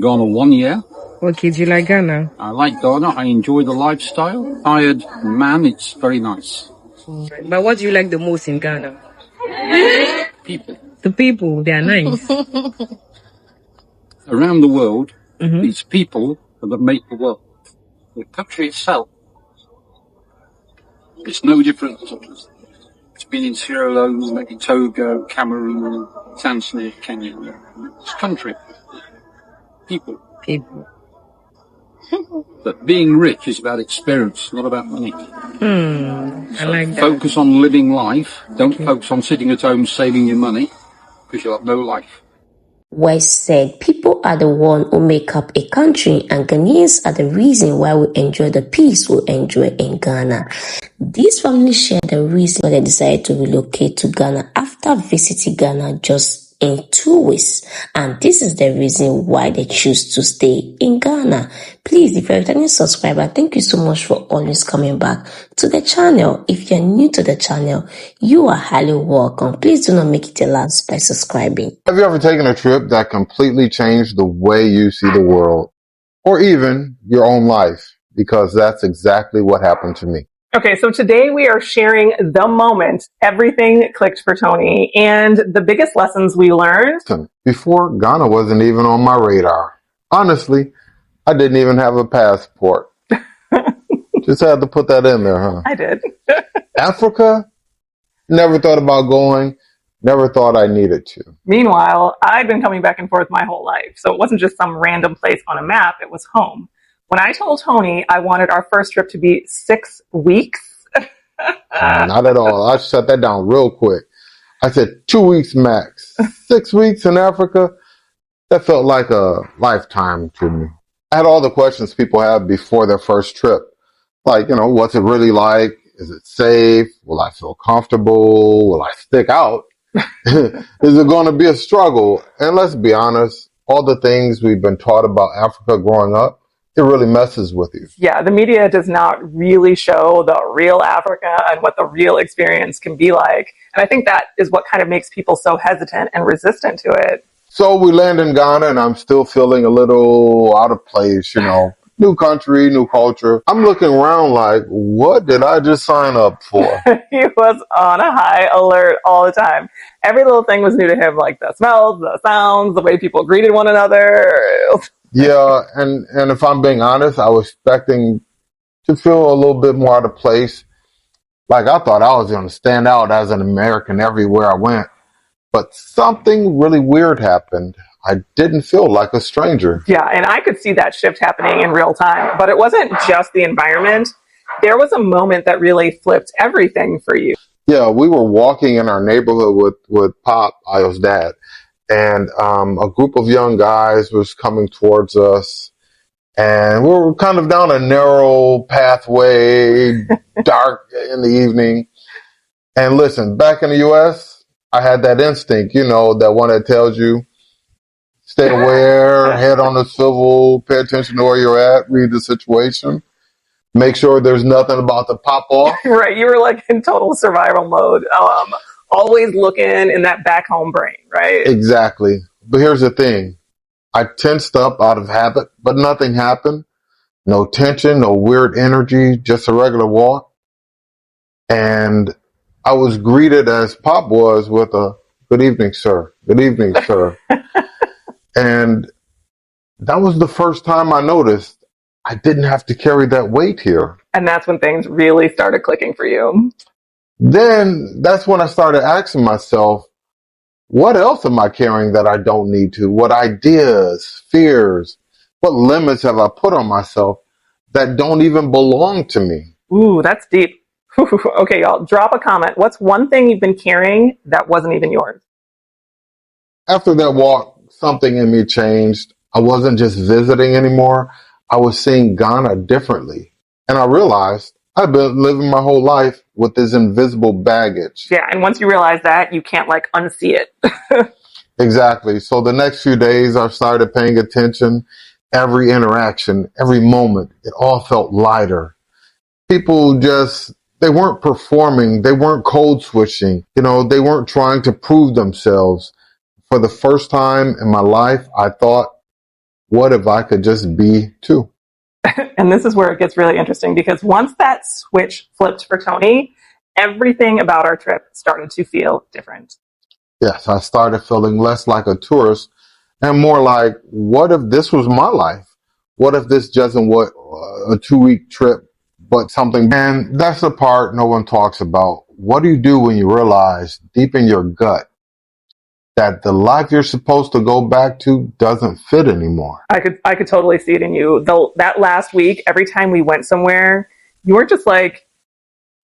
Ghana 1 year. Okay, do you like Ghana? I like Ghana. I enjoy the lifestyle. Tired man, it's very nice. But what do you like the most in Ghana? People. The people, they are nice. Around the world, it's people that make the world. The country itself, it's no different. It's been in Sierra Leone, maybe Togo, Cameroon, Tanzania, Kenya. It's country. People. People. But being rich is about experience, not about money. I like that. Focus on living life. Don't focus on sitting at home saving your money, because you'll have no life. West said people are the one who make up a country, and Ghanaians are the reason why we enjoy the peace we enjoy in Ghana. This family shared the reason why they decided to relocate to Ghana after visiting Ghana just in 2 weeks, and this is the reason why they choose to stay in Ghana. Please, if you're a returning subscriber, thank you so much for always coming back to the channel. If you're new to the channel, you are highly welcome. Please do not make it your last by subscribing. Have you ever taken a trip that completely changed the way you see the world, or even your own life? Because that's exactly what happened to me. Okay, so today we are sharing the moment everything clicked for Tony and the biggest lessons we learned. Before, Ghana wasn't even on my radar. Honestly, I didn't even have a passport. Just had to put that in there, huh? I did. Africa? Never thought about going. Never thought I needed to. Meanwhile, I'd been coming back and forth my whole life. So it wasn't just some random place on a map, it was home. When I told Tony I wanted our first trip to be 6 weeks. Not at all. I shut that down real quick. I said 2 weeks max. 6 weeks in Africa? That felt like a lifetime to me. I had all the questions people have before their first trip. Like, what's it really like? Is it safe? Will I feel comfortable? Will I stick out? Is it going to be a struggle? And let's be honest, all the things we've been taught about Africa growing up, it really messes with you. Yeah, the media does not really show the real Africa and what the real experience can be like. And I think that is what kind of makes people so hesitant and resistant to it. So we land in Ghana and I'm still feeling a little out of place, New country, new culture. I'm looking around like, what did I just sign up for? He was on a high alert all the time. Every little thing was new to him, like the smells, the sounds, the way people greeted one another. Yeah, and if I'm being honest, I was expecting to feel a little bit more out of place. Like I thought I was going to stand out as an American everywhere I went. But something really weird happened. I didn't feel like a stranger. Yeah, and I could see that shift happening in real time. But it wasn't just the environment. There was a moment that really flipped everything for you. Yeah, we were walking in our neighborhood with Pop, Io's dad. And a group of young guys was coming towards us. And we were kind of down a narrow pathway, dark in the evening. And listen, back in the U.S., I had that instinct, that one that tells you, stay aware, head on the swivel, pay attention to where you're at, read the situation, make sure there's nothing about to pop off. Right, you were like in total survival mode. Always looking in that back home brain, right? Exactly. But here's the thing. I tensed up out of habit, but nothing happened. No tension, no weird energy, just a regular walk. And I was greeted as Pop was with a good evening, sir. Good evening, sir. And that was the first time I noticed I didn't have to carry that weight here. And that's when things really started clicking for you. Then that's when I started asking myself, what else am I carrying that I don't need to? What ideas, fears, what limits have I put on myself that don't even belong to me? Ooh, that's deep. Okay, y'all, drop a comment. What's one thing you've been carrying that wasn't even yours? After that walk, something in me changed. I wasn't just visiting anymore. I was seeing Ghana differently. And I realized I've been living my whole life with this invisible baggage. Yeah, and once you realize that, you can't unsee it. Exactly. So the next few days, I started paying attention. Every interaction, every moment, it all felt lighter. People they weren't performing. They weren't code switching. They weren't trying to prove themselves. For the first time in my life, I thought what if I could just be too? And this is where it gets really interesting, because once that switch flipped for Tony, everything about our trip started to feel different. Yes, I started feeling less like a tourist and more like, what if this was my life? What if this wasn't what a 2-week trip, but something? And that's the part no one talks about. What do you do when you realize deep in your gut that the life you're supposed to go back to doesn't fit anymore? I could totally see it in you. That last week, every time we went somewhere, you weren't just like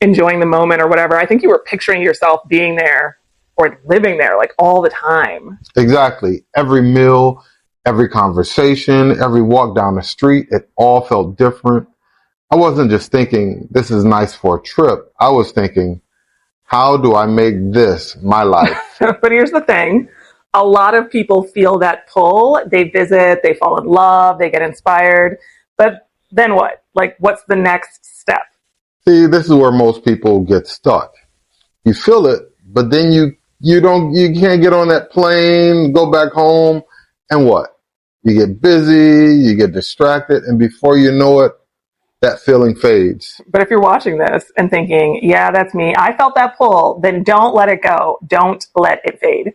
enjoying the moment or whatever. I think you were picturing yourself being there or living there like all the time. Exactly. Every meal, every conversation, every walk down the street, it all felt different. I wasn't just thinking, this is nice for a trip. I was thinking, how do I make this my life? But here's the thing. A lot of people feel that pull. They visit, they fall in love, they get inspired. But then what? Like, what's the next step? See, this is where most people get stuck. You feel it, but then you can't get on that plane, go back home, and what? You get busy, you get distracted, and before you know it, that feeling fades. But if you're watching this and thinking, yeah, that's me, I felt that pull, then don't let it go. Don't let it fade.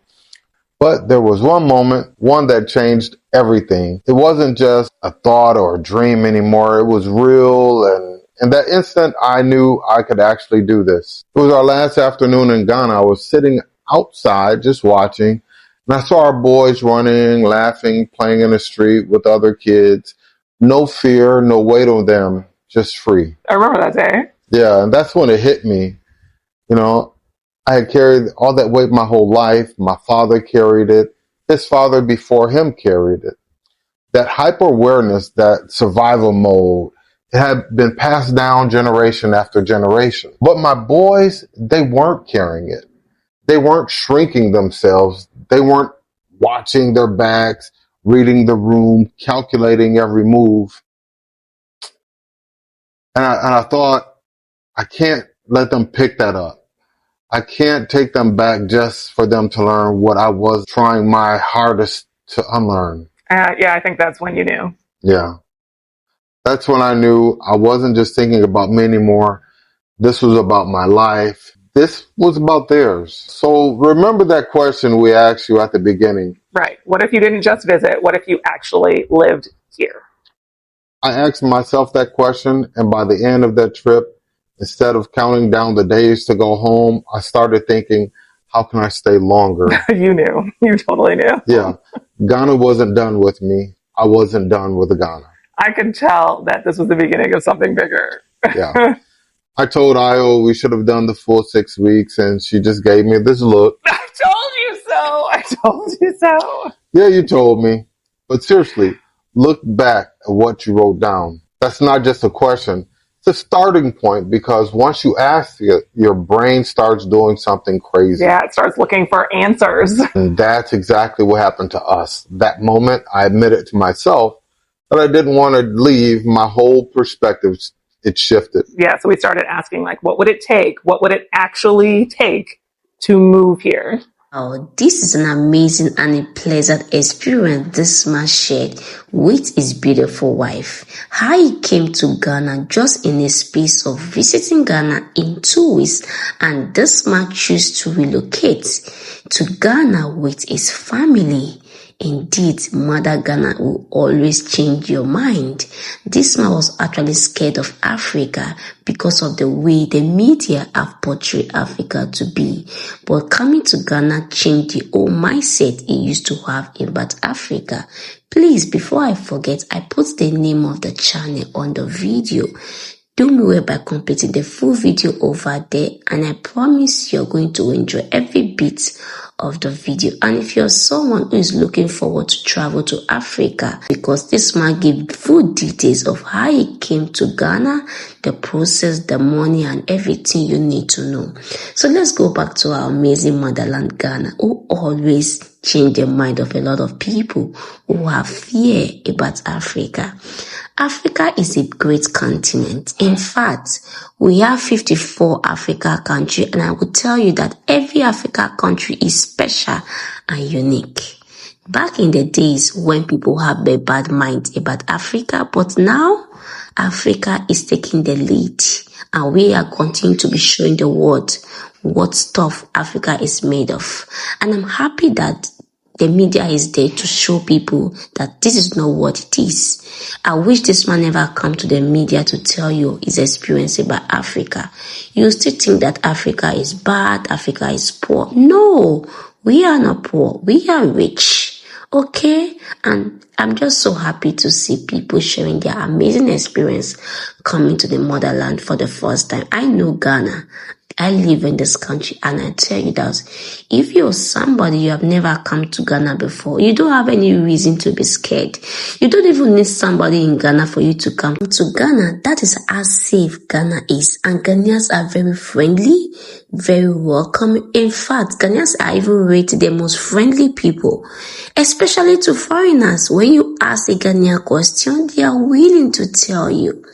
But there was one moment, one that changed everything. It wasn't just a thought or a dream anymore. It was real, and in that instant, I knew I could actually do this. It was our last afternoon in Ghana. I was sitting outside just watching, and I saw our boys running, laughing, playing in the street with other kids. No fear, no weight on them, just free. I remember that day. Yeah, and that's when it hit me. You know, I had carried all that weight my whole life. My father carried it. His father before him carried it. That hyper-awareness, that survival mode, it had been passed down generation after generation. But my boys, they weren't carrying it. They weren't shrinking themselves. They weren't watching their backs, reading the room, calculating every move. And I thought, I can't let them pick that up. I can't take them back just for them to learn what I was trying my hardest to unlearn. Yeah, I think that's when you knew. Yeah. That's when I knew I wasn't just thinking about me anymore. This was about my life. This was about theirs. So remember that question we asked you at the beginning. Right. What if you didn't just visit? What if you actually lived here? I asked myself that question, and by the end of that trip, instead of counting down the days to go home, I started thinking, how can I stay longer? You knew. You totally knew. Yeah. Ghana wasn't done with me. I wasn't done with Ghana. I could tell that this was the beginning of something bigger. Yeah. I told Io we should have done the full 6 weeks, and she just gave me this look. I told you so. I told you so. Yeah, you told me. But seriously, look back at what you wrote down. That's not just a question. It's a starting point, because once you ask it, your brain starts doing something crazy. Yeah, it starts looking for answers. And that's exactly what happened to us. That moment, I admitted to myself that I didn't want to leave. My whole perspective, it shifted. Yeah, so we started asking, like, what would it take? What would it actually take to move here? Oh, this is an amazing and a pleasant experience this man shared with his beautiful wife. How he came to Ghana just in a space of visiting Ghana in 2 weeks, and this man chose to relocate to Ghana with his family. Indeed, Mother Ghana will always change your mind. This man was actually scared of Africa because of the way the media have portrayed Africa to be. But coming to Ghana changed the whole mindset he used to have about Africa. Please, before I forget, I put the name of the channel on the video. Do me well by completing the full video over there, and I promise you're going to enjoy every bit of the video. And if you're someone who is looking forward to travel to Africa, because this man gave full details of how he came to Ghana, the process, the money, and everything you need to know. So let's go back to our amazing motherland, Ghana, who always change the mind of a lot of people who have fear about Africa. Africa is a great continent. In fact, we have 54 Africa countries, and I will tell you that every Africa country is special and unique. back in the days when people have a bad mind about Africa, but now Africa is taking the lead, and we are continuing to be showing the world what stuff Africa is made of. And I'm happy that the media is there to show people that this is not what it is. I wish this man never come to the media to tell you his experience about Africa. You still think that Africa is bad, Africa is poor. No, we are not poor. We are rich. Okay? And I'm just so happy to see people sharing their amazing experience coming to the motherland for the first time. I know Ghana. I live in this country, and I tell you that if you're somebody you have never come to Ghana before, you don't have any reason to be scared. You don't even need somebody in Ghana for you to come to Ghana. That is how safe Ghana is, and Ghanaians are very friendly, very welcome. In fact, Ghanaians are even rated the most friendly people, especially to foreigners. When you ask a Ghanaian question, they are willing to tell you.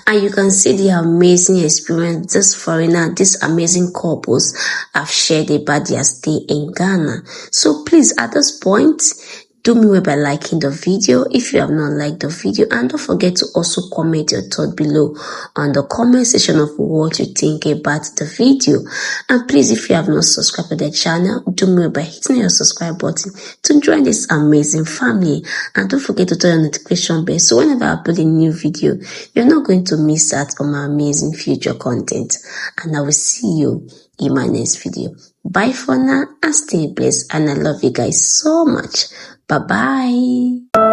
And you can see the amazing experience this foreigner, these amazing couples have shared about their stay in Ghana. So please, at this point, do me well by liking the video if you have not liked the video, and don't forget to also comment your thought below on the comment section of what you think about the video. And please, if you have not subscribed to the channel, do me well by hitting your subscribe button to join this amazing family, and don't forget to turn on the notification bell so whenever I upload a new video, you're not going to miss out on my amazing future content. And I will see you in my next video. Bye for now, and stay blessed, and I love you guys so much. Bye-bye.